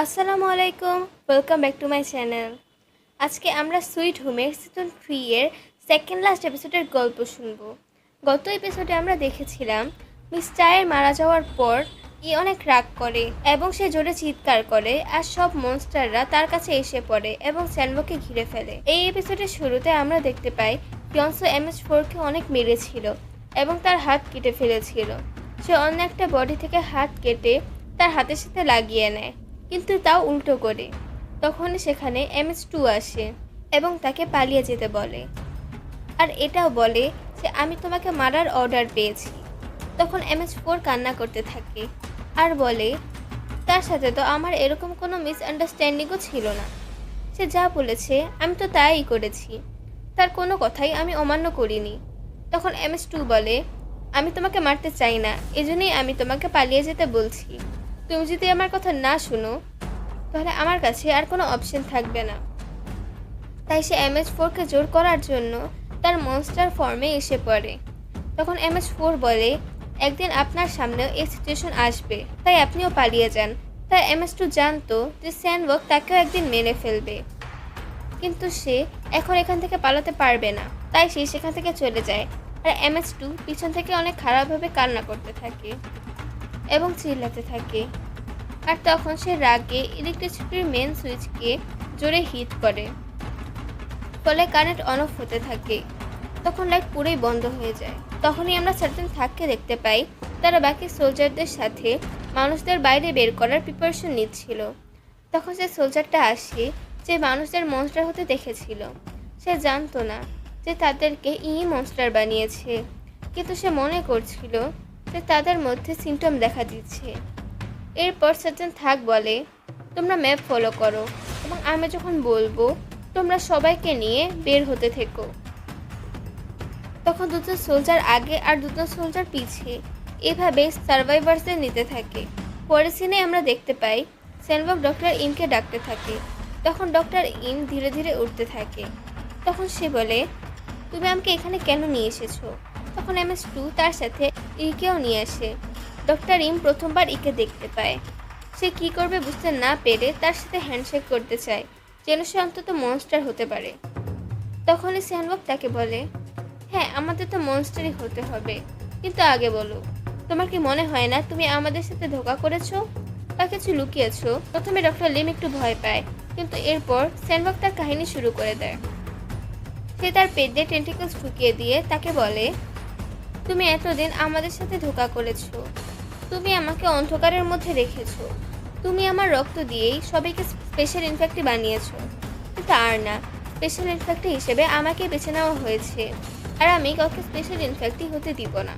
আসসালামু আলাইকুম, welcome back to my channel. আজকে আমরা সুইট হোমের সিজন 3 এর সেকেন্ড লাস্ট এপিসোডের গল্প শুনব। গত এপিসোডে আমরা দেখেছিলাম মিস চায়ের মারা যাওয়ার পর অনেক রাগ করে এবং সে জোরে চিৎকার করে আর সব মনস্টাররা তার কাছে এসে পড়ে এবং স্যানবকে ঘিরে ফেলে। এই এপিসোডের শুরুতে আমরা দেখতে পাই ইয়নসো MH4কে অনেক মেরেছিল এবং তার হাত কেটে ফেলেছিল। সে অন্য একটা বডি থেকে হাত কেটে তার হাতের সাথে লাগিয়ে নেয়, কিন্তু তাও উল্টো করে। তখনই সেখানে MH2 আসে এবং তাকে পালিয়ে যেতে বলে, আর এটাও বলে যে আমি তোমাকে মারার অর্ডার পেয়েছি। তখন MH4 কান্না করতে থাকে আর বলে তার সাথে তো আমার এরকম কোনো মিসআন্ডারস্ট্যান্ডিংও ছিল না। সে যা বলেছে আমি তো তাই করেছি, তার কোনো কথাই আমি অমান্য করিনি। তখন MH2 বলে আমি তোমাকে মারতে চাই না, এজন্যই আমি তোমাকে পালিয়ে যেতে বলছি। তুমি যদি আমার কথা না শুনো তাহলে আমার কাছে আর কোনো অপশন থাকবে না। তাই সে MH4কে জোর করার জন্য তার মনস্টার ফর্মে এসে পড়ে। তখন MH4 বলে একদিন আপনার সামনেও এই সিচুয়েশন আসবে, তাই আপনিও পালিয়ে যান। তাই MH2 জানতো যে স্যানবক তাকেও একদিন মেরে ফেলবে, কিন্তু সে এখন এখান থেকে পালাতে পারবে না, তাই সে সেখান থেকে চলে যায়। আর MH2 পিছন থেকে অনেক খারাপভাবে কান্না করতে থাকে এবং চিল্লাতে থাকে। আর তখন সে রাগে ইলেকট্রিসিটির মেন সুইচকে জোরে হিট করে, ফলে কারেন্ট অন অফ হতে থাকে। তখন লাইট পুরোই বন্ধ হয়ে যায়। তখনই আমরা সার্টেন থাককে দেখতে পাই তারা বাকি সোলজারদের সাথে মানুষদের বাইরে বের করার প্রিপারেশন নিচ্ছিল। তখন সে সোলজারটা আসে যে মানুষদের মনস্টার হতে দেখেছিল। সে জানতো না যে তাদেরকে মনস্টার বানিয়েছে, কিন্তু সে মনে করছিল যে তাদের মধ্যে সিমটম দেখা দিচ্ছে। এরপর সার্জন থাক বলে তোমরা ম্যাপ ফলো করো এবং আমি যখন বলবো তোমরা সবাইকে নিয়ে বের হতে থেকো। তখন দুজন সোলজার আগে আর দুজন সোলজার পিছিয়ে এভাবে সার্ভাইভার্সদের নিতে থাকে। পরের সিনে আমরা দেখতে পাই স্যানবক ডক্টর ইমকে ডাকতে থাকে। তখন ডক্টর ইম ধীরে ধীরে উঠতে থাকে। তখন সে বলে তুমি আমাকে এখানে কেন নিয়ে এসেছো? তখন MH2 তার সাথে ইকেও নিয়ে আসে। ডক্টর ইম প্রথমবার ইকে দেখতে পায়। সে কি করবে বুঝতে না পেরে তার সাথে হ্যান্ডশেক করতে চায়, যেন সে অন্তত মনস্টার হতে পারে। তখনই স্যানবক তাকে বলে হ্যাঁ, আমাদের তো মনস্টারই হতে হবে, কিন্তু আগে বলো তোমার কি মনে হয় না তুমি আমাদের সাথে ধোঁকা করেছো বা কিছু লুকিয়েছো? প্রথমে ডক্টর লিম একটু ভয় পায়, কিন্তু এরপর স্যানবক তার কাহিনী শুরু করে দেয়। সে তার পেট দিয়ে টেন্টিকলস ঢুকিয়ে দিয়ে তাকে বলে তুমি এতদিন আমাদের সাথে ধোঁকা করেছো, তুমি আমাকে অন্ধকারের মধ্যে রেখেছো, তুমি আমার রক্ত দিয়েই সবাইকে স্পেশাল ইনফেক্টি বানিয়েছো, কিন্তু আর না, স্পেশাল ইনফেক্টি হিসেবে আমাকে বেছে নেওয়া হয়েছে, আর আমি কাউকে স্পেশাল ইনফেক্টি হতে দিব না।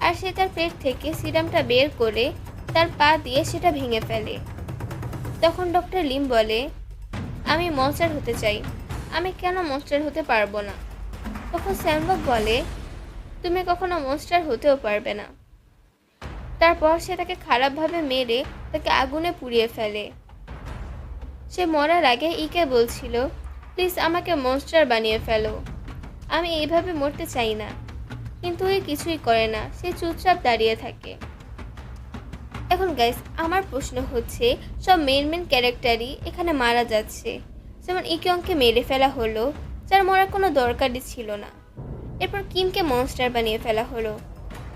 আর সে তার পেট থেকে সিরামটা বের করে তার পা দিয়ে সেটা ভেঙে ফেলে। তখন ডক্টর লিম বলে আমি মনস্টার হতে চাই, আমি কেন মনস্টার হতে পারবো না? তখন স্যানবক বলে তুমি কখনো মনস্টার হতেও পারবে না। তারপর সে তাকে খারাপভাবে মেরে তাকে আগুনে পুড়িয়ে ফেলে। সে মরার আগে ইকে বলছিল প্লিজ আমাকে মনস্টার বানিয়ে ফেলো, আমি এইভাবে মরতে চাই না, কিন্তু ওই কিছুই করে না, সে চুপচাপ দাঁড়িয়ে থাকে। এখন গাইস আমার প্রশ্ন হচ্ছে সব মেন ক্যারেক্টারই এখানে মারা যাচ্ছে। যেমন ইকিয়ংকে মেরে ফেলা হলো, যার মরার কোনো দরকারই ছিল না। এরপর কিমকে মনস্টার বানিয়ে ফেলা হলো,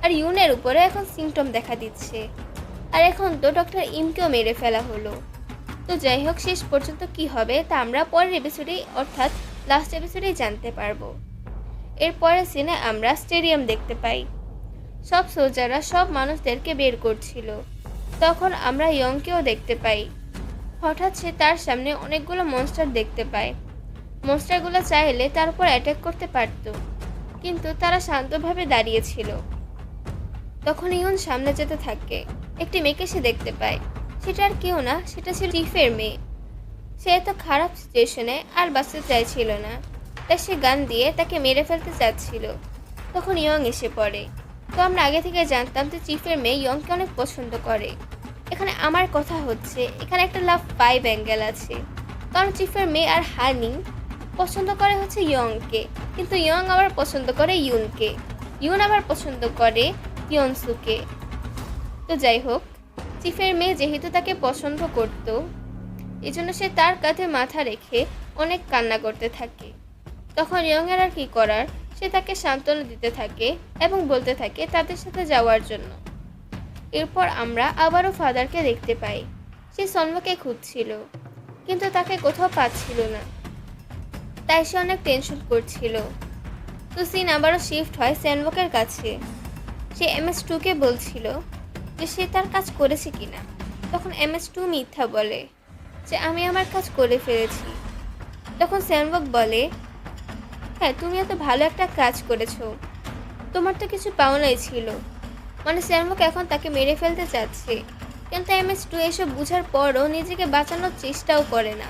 আর ইউনের উপরে এখন সিমটম দেখা দিচ্ছে। আর এখন তো ডক্টর ইমকেও মেরে ফেলা হলো। তো যাই হোক, শেষ পর্যন্ত কি হবে তা আমরা পরের এপিসোডেই অর্থাৎ লাস্ট এপিসোডেই জানতে পারবো। এরপরের সিনে আমরা স্টেডিয়াম দেখতে পাই। সব সোলজাররা সব মানুষদেরকে বের করছিল। তখন আমরা ইয়ংকেও দেখতে পাই। হঠাৎ সে তার সামনে অনেকগুলো মনস্টার দেখতে পায়। মনস্টারগুলো চাইলে তার উপর অ্যাটাক করতে পারত, কিন্তু তারা শান্তভাবে দাঁড়িয়েছিল। তখন ইয়ন সামনে যেতে থাকে। একটি মেয়েকে সে দেখতে পায়। সেটা আর কেউ না, সেটা ছিল চিফের মেয়ে। সে এত খারাপ সিচুয়েশনে আর বাঁচতে চাইছিল না, তাই সে গান দিয়ে তাকে মেরে ফেলতে চাচ্ছিল। তখন ইয়ং এসে পড়ে। তো আমরা আগে থেকে জানতাম যে চিফের মেয়ে ইয়ংকে অনেক পছন্দ করে। এখানে আমার কথা হচ্ছে এখানে একটা লাভ 5 অ্যাঙ্গেল আছে, কারণ চিফের মেয়ে আর হানি পছন্দ করে হচ্ছে ইয়ংকে, কিন্তু ইয়ং আবার পছন্দ করে ইউনকে, ইউন আবার পছন্দ করে ইয়নসুকে। তো যাই হোক, চিফের মেয়ে যেহেতু তাকে পছন্দ করত, এজন্য সে তার কাঁধে মাথা রেখে অনেক কান্না করতে থাকে। তখন ইয়ংয়ের আর কি করার, সে তাকে সান্ত্বনা দিতে থাকে এবং বলতে থাকে তাদের সাথে যাওয়ার জন্য। এরপর আমরা আবারও ফাদারকে দেখতে পাই। সে সনওয়াকে খুঁজছিল, কিন্তু তাকে কোথাও পাচ্ছিল না, তাই সে অনেক টেনশন করছিল। তো সিন আবারও শিফট হয় স্যানওয়াকের কাছে। সে MS2কে বলছিল যে সে তার কাজ করেছে কিনা। তখন MS2 মিথ্যা বলে যে আমি আমার কাজ করে ফেলেছি। তখন স্যানওয়াক বলে, হ্যাঁ তুমি এত ভালো একটা কাজ করেছো, তোমার তো কিছু পাওনাই ছিল। মানে স্যানওয়াক এখন তাকে মেরে ফেলতে চাচ্ছে, কিন্তু MS2 এসব বুঝার পরও নিজেকে বাঁচানোর চেষ্টাও করে না,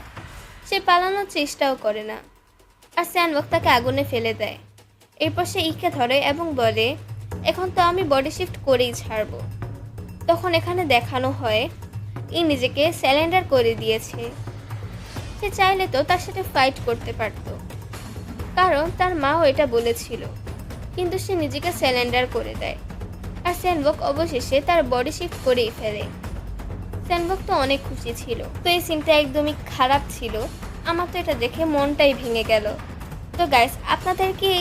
সে পালানোর চেষ্টাও করে না। আর স্যানওয়াক তাকে আগুনে ফেলে দেয়। এরপর সে ইকে ধরে এবং বলে, এখন তো আমি বডি শিফট করেই ছাড়বো। তখন এখানে দেখানো হয় নিজেকে স্যালেন্ডার করে দিয়েছে। সে চাইলে তো তার সাথে ফাইট করতে পারত, কারণ তার মাও এটা বলেছিল, কিন্তু সে নিজেকে স্যালেন্ডার করে দেয়। আর স্যানওয়াক অবশেষে তার বডি শিফট করেই ফেলে। স্যানওয়াক তো অনেক খুশি ছিল। তো এই সিনটা একদমই খারাপ ছিল, আমার তো এটা দেখে মনটাই ভেঙে গেল। তো গাইস, আপনাদের কি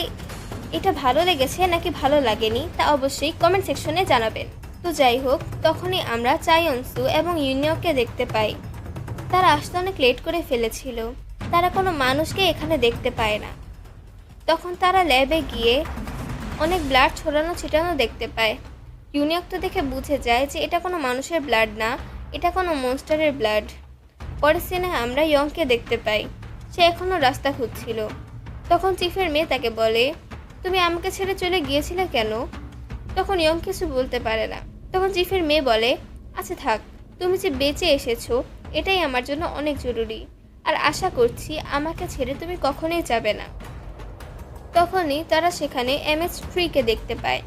এটা ভালো লেগেছে নাকি ভালো লাগেনি তা অবশ্যই কমেন্ট সেকশনে জানাবেন। তো যাই হোক, তখনই আমরা চাইয়নসু এবং ইউনিয়ককে দেখতে পাই। তারা আসতে অনেক লেট করে ফেলেছিল, তারা কোনো মানুষকে এখানে দেখতে পায় না। তখন তারা ল্যাবে গিয়ে অনেক ব্লাড ছড়ানো ছিটানো দেখতে পায়। ইউনিয়ক তো দেখে বুঝে যায় যে এটা কোনো মানুষের ব্লাড না, এটা কোনো মনস্টারের ব্লাড। পরের সিনে আমরা ইয়ংকে দেখতে পাই, সে এখনও রাস্তা খুঁজছিল। তখন চিফের মেয়ে তাকে বলে, তুমি আমাকে ছেড়ে চলে গিয়েছিলে কেন? তখন ইয়ং কিছু বলতে পারে না। তখন চিফের মেয়ে বলে, আচ্ছা থাক, তুমি যে বেঁচে এসেছো এটাই আমার জন্য অনেক জরুরি, আর আশা করছি আমাকে ছেড়ে তুমি কখনোই যাবে না। তখনই তারা সেখানে MS3কে দেখতে পায়।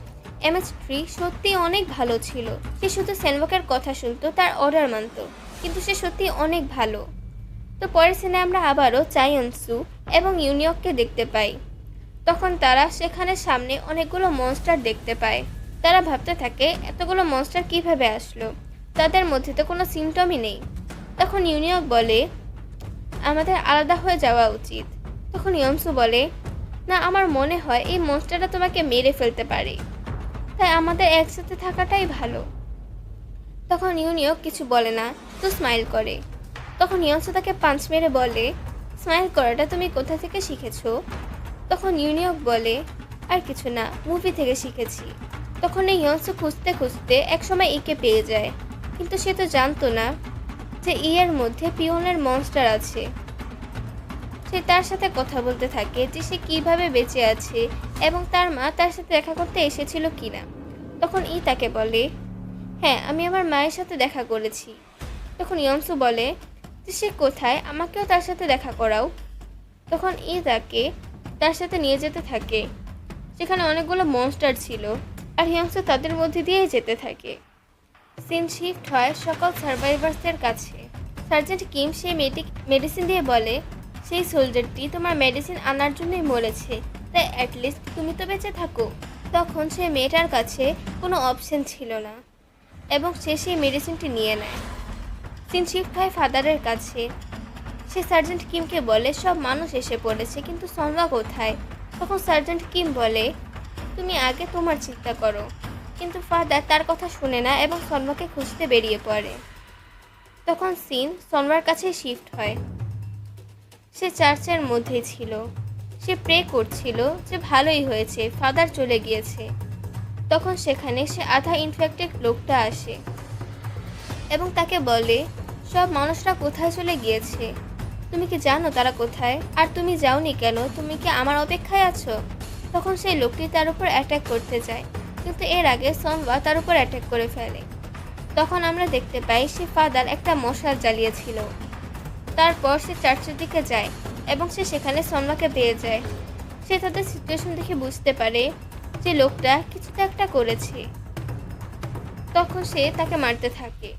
MS3 সত্যি অনেক ভালো ছিল। সে শুধু স্যানওয়াকের কথা শুনতো, তার অর্ডার মানত, কিন্তু সে সত্যি অনেক ভালো। তো পরের সিনে আমরা আবারও চাইয়নসু এবং ইউনিয়ককে দেখতে পাই। তখন তারা সেখানে সামনে অনেকগুলো মনস্টার দেখতে পায়। তারা ভাবতে থাকে এতগুলো মনস্টার কিভাবে আসলো, তাদের মধ্যে তো কোনো সিমটমই নেই। তখন ইউনিয়ক বলে, আমাদের আলাদা হয়ে যাওয়া উচিত। তখন ইয়নসু বলে, না, আমার মনে হয় এই মনস্টারটা তোমাকে মেরে ফেলতে পারে, তাই আমাদের একসাথে থাকাটাই ভালো। তখন ইউনিয়ক কিছু বলে না, তো স্মাইল করে। তখন ইয়নসু তাকে পাঞ্চ মেরে বলে, স্মাইল করাটা তুমি কোথা থেকে শিখেছো? তখন ইউনিয়ক বলে, আর কিছু না, মুভি থেকে শিখেছি। তখন এই ইয়নসু খুঁজতে খুঁজতে একসময় ইকে পেয়ে যায়, কিন্তু সে তো জানতো না যে এর মধ্যে পিওনের মনস্টার আছে। সে তার সাথে কথা বলতে থাকে যে সে কিভাবে বেঁচে আছে এবং তার মা তার সাথে দেখা করতে এসেছিল কিনা। তখন তাকে বলে, হ্যাঁ আমি আমার মায়ের সাথে দেখা করেছি। তখন ইয়নসু বলে যে সে কোথায়, আমাকেও তার সাথে দেখা করাও। তখন তাকে তার সাথে নিয়ে যেতে থাকে, সেখানে অনেকগুলো মনস্টার ছিল, আর ইয়নসু তাদের মধ্যে দিয়েই যেতে থাকে। সিন শিফট হয় সকল সার্ভাইভার্সদের কাছে। সার্জেন্ট কিম সেই মেডিসিন দিয়ে বলে, সেই সোলজারটি তোমার মেডিসিন আনার জন্যই মরেছে, তাই অ্যাটলিস্ট তুমি তো বেঁচে থাকো। তখন সেই মেয়েটার কাছে কোনো অপশন ছিল না এবং সে সেই মেডিসিনটি নিয়ে নেয়। সিন শিফট হয় ফাদারের কাছে। সে সার্জেন্ট কিমকে বলে, সব মানুষ এসে পড়েছে, কিন্তু সনওয়া কোথায়? তখন সার্জেন্ট কিম বলে, তুমি আগে তোমার চিন্তা করো। কিন্তু ফাদার তার কথা শুনে না এবং সনওয়াকে খুঁজতে বেরিয়ে পড়ে। তখন সিন সনওয়ার কাছে শিফট হয়। সে চার্চের মধ্যেই ছিল, সে প্রে করছিল যে ভালোই হয়েছে ফাদার চলে গিয়েছে। তখন সেখানে সে আধা ইনফেক্টেড লোকটা আসে এবং তাকে বলে, সব মানুষরা কোথায় চলে গিয়েছে? তুমি কি জানো তারা কোথায়? আর তুমি যাওনি কেন? তুমি কি আমার অপেক্ষায় আছো? তখন সেই লোকটি তার উপর অ্যাটাক করতে যায়, কিন্তু এর আগে সনওয়া তার উপর অ্যাটাক করে ফেলে। তখন আমরা দেখতে পাই সে ফাদার একটা মশাল জ্বালিয়েছিল। তারপর সে চার্চের দিকে যায় এবং সে সেখানে সনওয়াকে পেয়ে যায়। সে তাদের সিচুয়েশন দেখে বুঝতে পারে যে লোকটা কিছু তো একটা করেছে। তখন সে তাকে মারতে থাকে।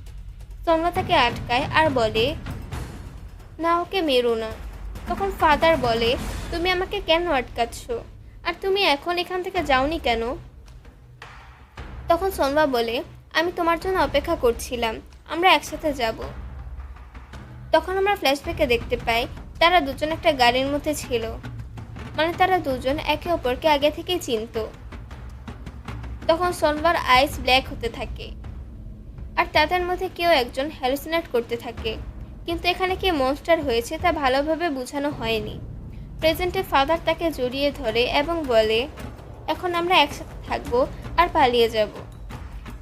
সনওয়া তাকে আটকায় আর বলে, না, ওকে মেরো না। তখন ফাদার বলে, তুমি আমাকে কেন আটকাচ্ছ, আর তুমি এখন এখান থেকে যাওনি কেন? তখন সনওয়া বলে, আমি তোমার জন্য অপেক্ষা করছিলাম, আমরা একসাথে যাব। তখন আমরা ফ্ল্যাশব্যাকে দেখতে পাই তারা দুজন একটা গাড়ির মধ্যে ছিল, মানে তারা দুজন একে অপরকে আগে থেকেই চিনত। তখন সোনবার আইস ব্ল্যাক হতে থাকে আর তাদের মধ্যে কেউ একজন হ্যালুসিনেট করতে থাকে, কিন্তু এখানে কে মনস্টার হয়েছে তা ভালোভাবে বোঝানো হয়নি। প্রেজেন্টে ফাদার তাকে জড়িয়ে ধরে এবং বলে, এখন আমরা একসাথে থাকবো আর পালিয়ে যাব।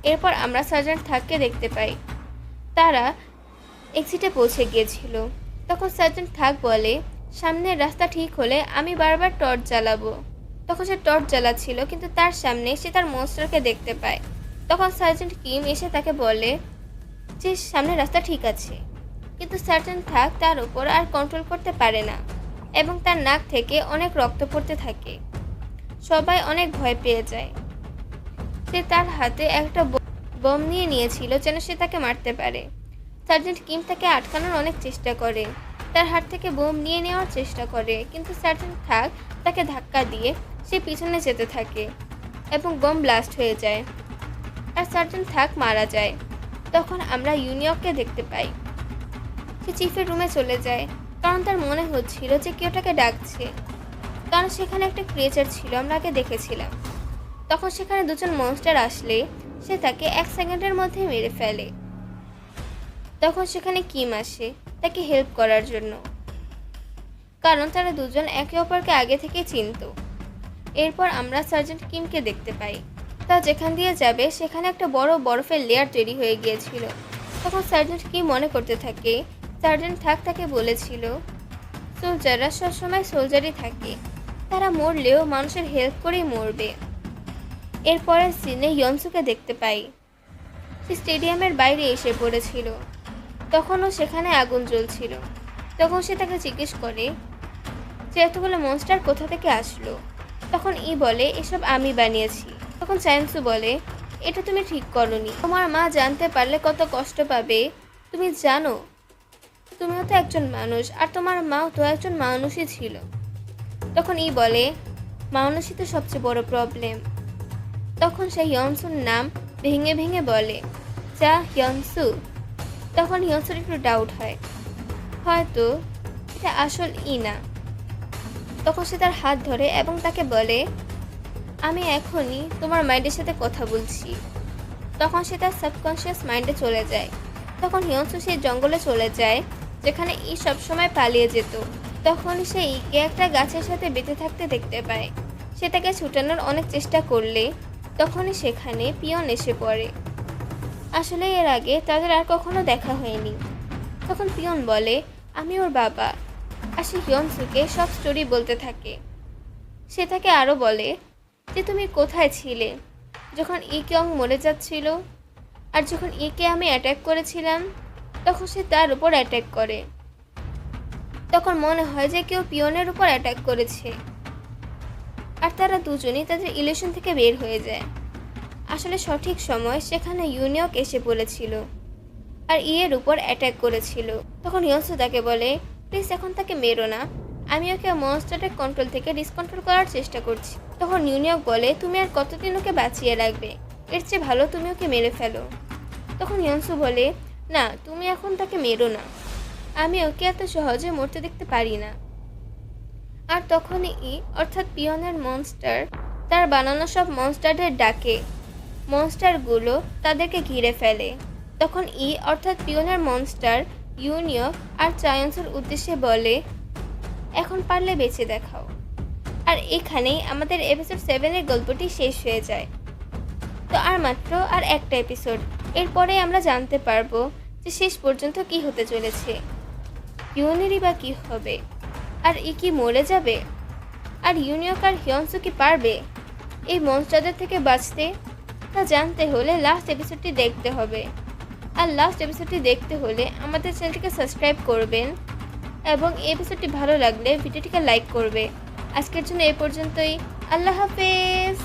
এরপর আমরা সার্জেন্ট থাককে দেখতে পাই তারা এক্সিটে পৌঁছে গিয়েছিল। তখন সার্জেন্ট থাক বলে, সামনের রাস্তা ঠিক হলে আমি বারবার টর্চ জ্বালাবো। তখন সে টর্চ জ্বালাচ্ছিল, কিন্তু তার সামনে সে তার মনস্টারকে দেখতে পায়। তখন সার্জেন্ট কিম এসে তাকে বলে যে সামনের রাস্তা ঠিক আছে, কিন্তু সার্জেন্ট থাক তার উপর আর কন্ট্রোল করতে পারে না এবং তার নাক থেকে অনেক রক্ত পড়তে থাকে। সবাই অনেক ভয় পেয়ে যায়। সে তার হাতে একটা বম নিয়েছিল যেন সে তাকে মারতে পারে। সার্জেন্ট কিম তাকে আটকানোর অনেক চেষ্টা করে, তার হাত থেকে বোম নিয়ে নেওয়ার চেষ্টা করে, কিন্তু সার্জেন্ট থাক তাকে ধাক্কা দিয়ে সে পিছনে যেতে থাকে এবং বোম ব্লাস্ট হয়ে যায় আর সার্জেন্ট থাক মারা যায়। তখন আমরা ইউনিয়ককে দেখতে পাই। সে চিফের রুমে চলে যায়, কারণ তার মনে হচ্ছিল যে কেউ তাকে ডাকছে, কারণ সেখানে একটা ক্রিয়েচার ছিল আমরা আগে দেখেছিলাম। তখন সেখানে দুজন মনস্টার আসলে সে তাকে 1 সেকেন্ডের মধ্যে মেরে ফেলে। তখন সেখানে কিম আসে তাকে হেল্প করার জন্য, কারণ তারা দুজন একে অপরকে আগে থেকে চিনত। এরপর আমরা সার্জেন্ট কিমকে দেখতে পাই। তা যেখান দিয়ে যাবে সেখানে একটা বড় বরফের লেয়ার তৈরি হয়ে গিয়েছিল। তখন সার্জেন্ট কিম মনে করতে থাকে সার্জেন্ট থাক তাকে বলেছিল সোলজাররা সবসময় সোলজারই থাকে, তারা মরলেও মানুষের হেল্প করেই মরবে। এরপরের সিনে ইয়নসুকে দেখতে পাই। সে স্টেডিয়ামের বাইরে এসে পড়েছিল, তখনও সেখানে আগুন জ্বলছিল। তখন সে তাকে জিজ্ঞেস করে যে এতগুলো মনস্টার কোথা থেকে আসলো। তখন ই বলে, এসব আমি বানিয়েছি। তখন চায়নসু বলে, এটা তুমি ঠিক করনি, তোমার মা জানতে পারলে কত কষ্ট পাবে তুমি জানো। তুমিও তো একজন মানুষ আর তোমার মাও তো একজন মানুষই ছিল। তখন ই বলে, মানুষই তো সবচেয়ে বড় প্রবলেম। তখন সে ইয়নসুর নাম ভেঙে ভেঙে বলে, যা হিয়নসু। তখন হিয়নসুর একটু ডাউট হয়, হয়তো এটা আসল ই না। তখন সে তার হাত ধরে এবং তাকে বলে, আমি এখনই তোমার মাইন্ডের সাথে কথা বলছি। তখন সে তার সাবকনশিয়াস মাইন্ডে চলে যায়। তখন হিয়নসু সেই জঙ্গলে চলে যায় যেখানে ই সবসময় পালিয়ে যেত। তখন সে ইকে একটা গাছের সাথে বেঁধে থাকতে দেখতে পায়। সে তাকে ছুটানোর অনেক চেষ্টা করলে তখনই সেখানে পিয়ন এসে পড়ে। আসলে এর আগে তাদের আর কখনো দেখা হয়নি। তখন পিয়ন বলে, আমি ওর বাবা। আর সে হিয়নসুকে সব স্টোরি বলতে থাকে। সে তাকে আরও বলে যে তুমি কোথায় ছিলে যখন ই কিয়ং মরে যাচ্ছিল, আর যখন ইকে আমি অ্যাটাক করেছিলাম তখন সে তার উপর অ্যাটাক করে। তখন মনে হয় যে কেউ পিয়নের উপর অ্যাটাক করেছে আর তারা দুজনেই তাদের ইলিউশন থেকে বের হয়ে যায়। আসলে সঠিক সময় সেখানে ইউনিয়ক এসে পড়েছিল আর ইয়ের উপর অ্যাটাক করেছিল। তখন ইয়নসু তাকে বলে, প্লিজ এখন তাকে মেরো না, আমি ওকে মনস্টারের কন্ট্রোল থেকে ডিসকন্ট্রোল করার চেষ্টা করছি। তখন ইউনিয়ক বলে, তুমি আর কতদিন ওকে বাঁচিয়ে রাখবে, এর চেয়ে ভালো তুমি ওকে মেরে ফেলো। তখন ইয়নসু বলে, না তুমি এখন তাকে মেরো না, আমি ওকে এত সহজে মরতে দেখতে পারি না। আর তখনই ই অর্থাৎ পিয়নের মনস্টার তার বানানো সব মনস্টারদের ডাকে। মনস্টারগুলো তাদেরকে ঘিরে ফেলে। তখন ই অর্থাৎ পিয়নের মনস্টার ইউনিয়ক আর চায়ন্সের উদ্দেশ্যে বলে, এখন পারলে বেঁচে দেখাও। আর এখানেই আমাদের এপিসোড 7-এর গল্পটি শেষ হয়ে যায়। তো আর মাত্র একটা এপিসোড, এরপরে আমরা জানতে পারবো যে শেষ পর্যন্ত কি হতে চলেছে, ইউনেরই বা কি হবে, আর ই কি মরে যাবে, আর ইউনিয়ক আর হিয়নসু কি পারবে এই মনস্টারদের থেকে বাঁচতে। তা জানতে হলে লাস্ট এপিসোডটি দেখতে হবে। আর লাস্ট এপিসোডটি দেখতে হলে আমাদের চ্যানেলটিকে সাবস্ক্রাইব করবেন এবং এই এপিসোডটি ভালো লাগলে ভিডিওটিকে লাইক করবে। আজকের জন্য এই পর্যন্তই। আল্লাহ হাফেজ।